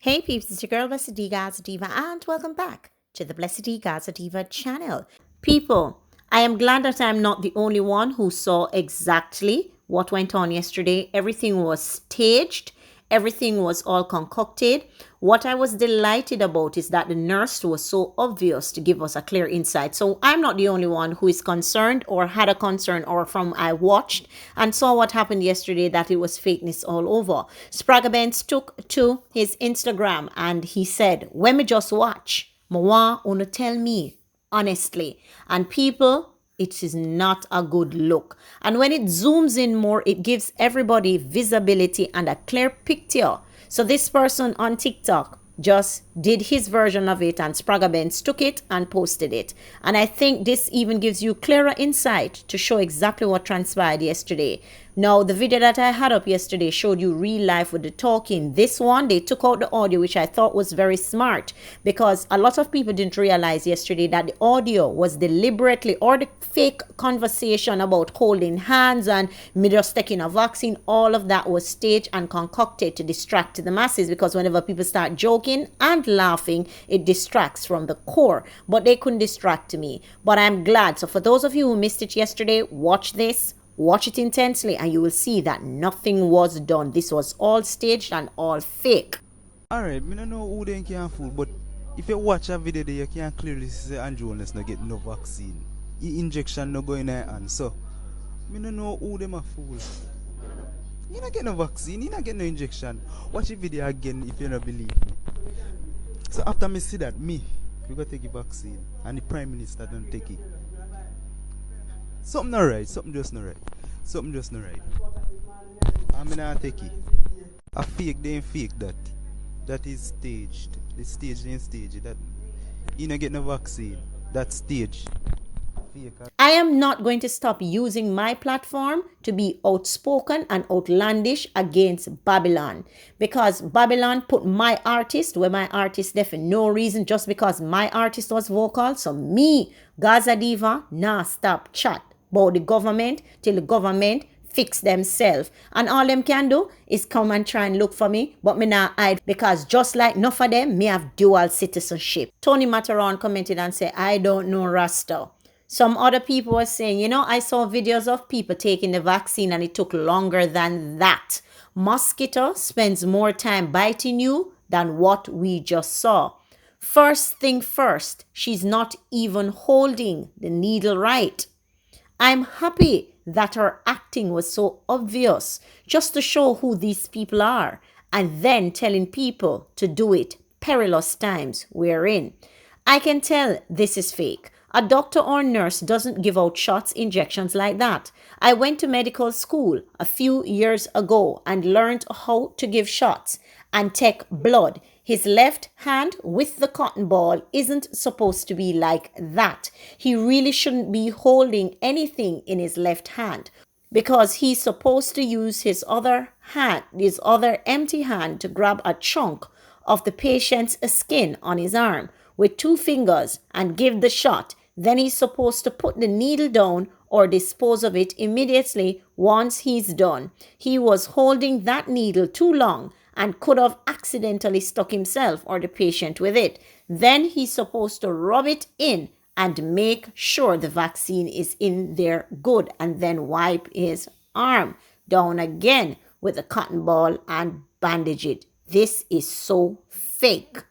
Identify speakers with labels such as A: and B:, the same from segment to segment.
A: Hey peeps, it's your girl Blessydgazadiva and welcome back to the Blessydgazadiva channel. People, I am glad that I'm not the only one who saw exactly what went on yesterday. Everything was staged. Everything was all concocted. What I was delighted about is that the nurse was so obvious to give us a clear insight. So I'm not the only one who is concerned or had a concern or from I watched and saw what happened yesterday that it was fakeness all over. Spragga Benz took to his Instagram and he said, when me just watch, I want you to tell me honestly. And people, it is not a good look. And when it zooms in more, it gives everybody visibility and a clear picture. So this person on TikTok just did his version of it and Spragga Benz took it and posted it. And I think this even gives you clearer insight to show exactly what transpired yesterday. Now, the video that I had up yesterday showed you real life with the talking. This one, they took out the audio, which I thought was very smart because a lot of people didn't realize yesterday that the audio was deliberately, or the fake conversation about holding hands and me just taking a vaccine, all of that was staged and concocted to distract the masses because whenever people start joking and laughing, it distracts from the core. But they couldn't distract me. But I'm glad. So for those of you who missed it yesterday, watch this. Watch it intensely and you will see that nothing was done. This was all staged and all fake.
B: Alright, I don't know who they can fool, but if you watch a video there, you can clearly see Andrew Holness not get no vaccine. Injection no go in her hand. So, I don't know who them a fool. You not get no vaccine, you not get no injection. Watch the video again if you don't believe me. So after me see that, we go take a vaccine and the Prime Minister don't take it. Something not right, something just not right. Something just not right. I'm not take it. A fake, they ain't fake that. That is staged. The stage, they ain't staged. That you not get no vaccine. That's staged.
A: I am not going to stop using my platform to be outspoken and outlandish against Babylon because Babylon put my artist where my artist there for no reason just because my artist was vocal. So me, Gazadiva, nah stop chat about the government till the government fix themselves. And all them can do is come and try and look for me, but me not hide because just like enough of them, me have dual citizenship. Tony Mataron commented and said, I don't know Rasta. Some other people were saying, I saw videos of people taking the vaccine and it took longer than that. Mosquito spends more time biting you than what we just saw. First thing first, she's not even holding the needle right. I'm happy that her acting was so obvious just to show who these people are and then telling people to do it. Perilous times we're in. I can tell this is fake. A doctor or nurse doesn't give out shots, injections like that. I went to medical school a few years ago and learned how to give shots and take blood. His left hand with the cotton ball isn't supposed to be like that. He really shouldn't be holding anything in his left hand because he's supposed to use his other hand, his other empty hand to grab a chunk of the patient's skin on his arm with 2 fingers and give the shot. Then he's supposed to put the needle down or dispose of it immediately once he's done. He was holding that needle too long and could have accidentally stuck himself or the patient with it. Then he's supposed to rub it in and make sure the vaccine is in there good and then wipe his arm down again with a cotton ball and bandage it. This is so fake.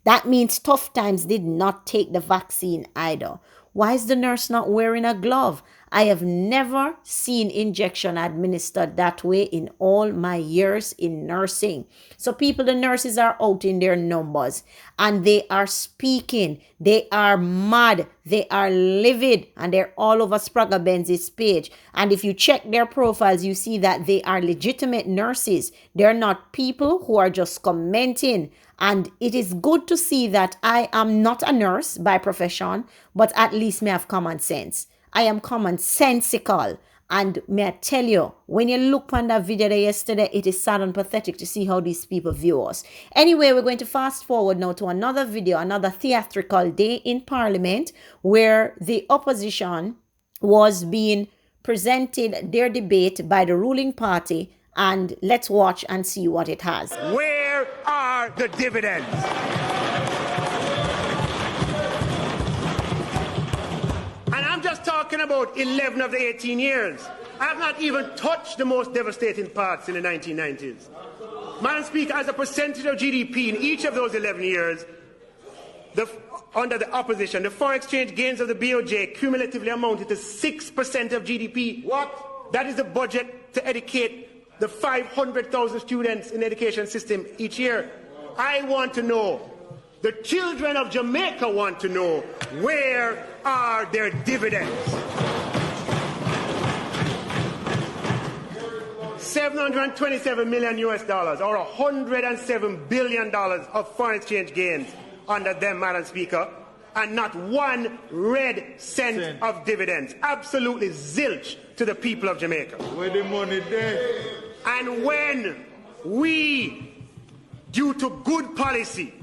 A: That means tough times did not take the vaccine either. Why is the nurse not wearing a glove? I have never seen injection administered that way in all my years in nursing. So people, the nurses are out in their numbers and they are speaking. They are mad. They are livid and they're all over Spragga Benz's page. And if you check their profiles, you see that they are legitimate nurses. They're not people who are just commenting. And it is good to see that I am not a nurse by profession, but at least may have common sense. I am commonsensical. And may I tell you, when you look on that video there yesterday, it is sad and pathetic to see how these people view us. Anyway, we're going to fast forward now to another video, another theatrical day in Parliament, where the opposition was being presented their debate by the ruling party. And let's watch and see what it has.
C: Where where are the dividends? And I'm just talking about 11 of the 18 years. I have not even touched the most devastating parts in the 1990s. Madam Speaker, as a percentage of GDP in each of those 11 years, under the opposition, the foreign exchange gains of the BOJ cumulatively amounted to 6% of GDP. What? That is the budget to educate the 500,000 students in the education system each year. I want to know, the children of Jamaica want to know, where are their dividends? $727 million US dollars, or $107 billion of foreign exchange gains under them, Madam Speaker, and not one red cent of dividends. Absolutely zilch to the people of Jamaica.
D: Where the money there?
C: And when we, due to good policy,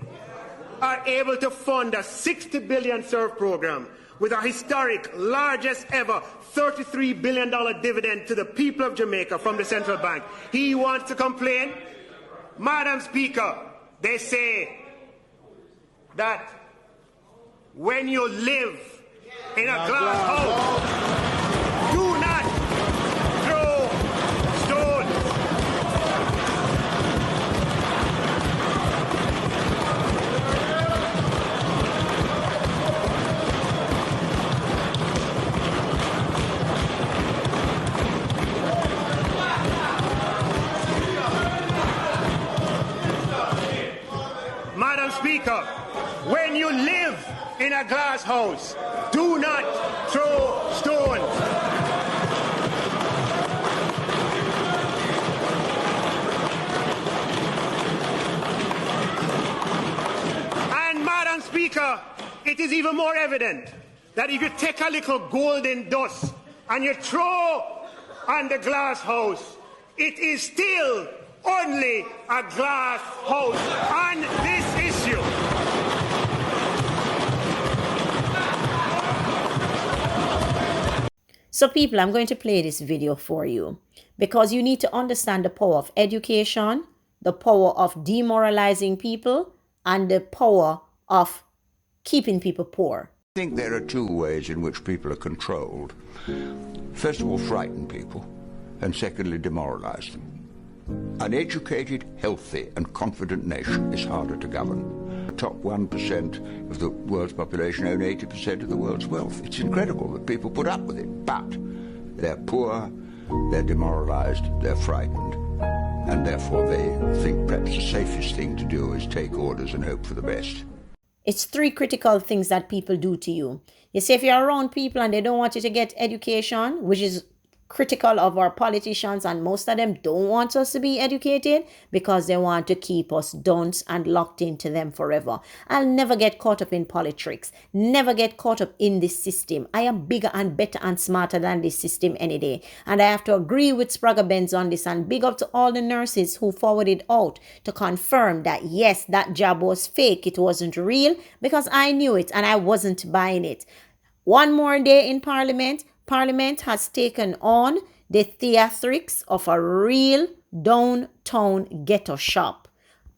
C: are able to fund a $60 billion SURF program with a historic, largest ever $33 billion dividend to the people of Jamaica from the central bank, he wants to complain? Madam Speaker, they say that when you live in a glass house, do not throw stones. Madam Speaker, when you live in a glass house, do not throw stones. And Madam Speaker, it is even more evident that if you take a little golden dust and you throw on the glass house, it is still only a glass house on this issue.
A: So people, I'm going to play this video for you because you need to understand the power of education, the power of demoralizing people, and the power of keeping people poor.
E: I think there are two ways in which people are controlled. First of all, frighten people, and secondly, demoralize them. An educated, healthy and confident nation is harder to govern. The top 1% of the world's population own 80% of the world's wealth. It's incredible that people put up with it, but they're poor, they're demoralized, they're frightened, and therefore they think perhaps the safest thing to do is take orders and hope for the best.
A: It's three critical things that people do to you. You see, if you're around people and they don't want you to get education, which is critical of our politicians, and most of them don't want us to be educated because they want to keep us dunce and locked into them forever. I'll never get caught up in politics, never get caught up in this system. I am bigger and better and smarter than this system any day. And I have to agree with Spragga Benz on this, and big up to all the nurses who forwarded out to confirm that yes, that job was fake, it wasn't real, because I knew it and I wasn't buying it. One more day in Parliament has taken on the theatrics of a real downtown ghetto shop.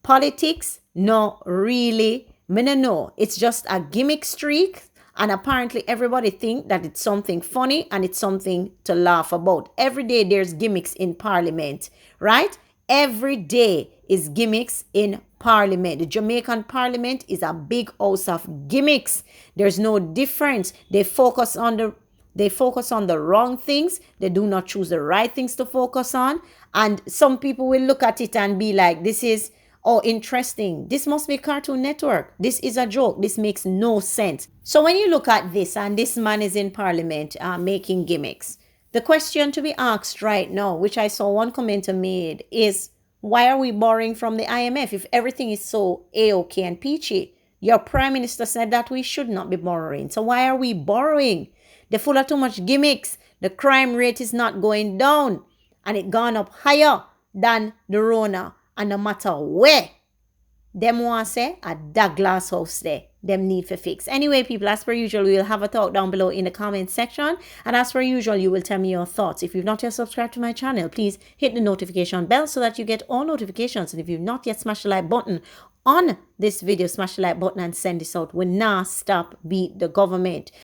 A: Politics, no, really, me no know. It's just a gimmick streak, and apparently everybody think that it's something funny and it's something to laugh about. Every day there's gimmicks in Parliament, right? Every day is gimmicks in Parliament. The Jamaican Parliament is a big house of gimmicks. There's no difference. They focus on the wrong things. They do not choose the right things to focus on. And some people will look at it and be like, this is, oh, interesting. This must be Cartoon Network. This is a joke. This makes no sense. So when you look at this and this man is in Parliament making gimmicks, the question to be asked right now, which I saw one commenter made, is why are we borrowing from the IMF if everything is so A-OK and peachy? Your Prime Minister said that we should not be borrowing. So why are we borrowing? They're full of too much gimmicks. The crime rate is not going down. And it gone up higher than the Rona. And no matter where, them want say, a that glass house there. them need for fix. Anyway, people, as per usual, we will have a talk down below in the comment section. And as per usual, you will tell me your thoughts. If you've not yet subscribed to my channel, please hit the notification bell so that you get all notifications. And if you've not yet smashed the like button on this video, smash the like button and send this out. We not stop beat the government.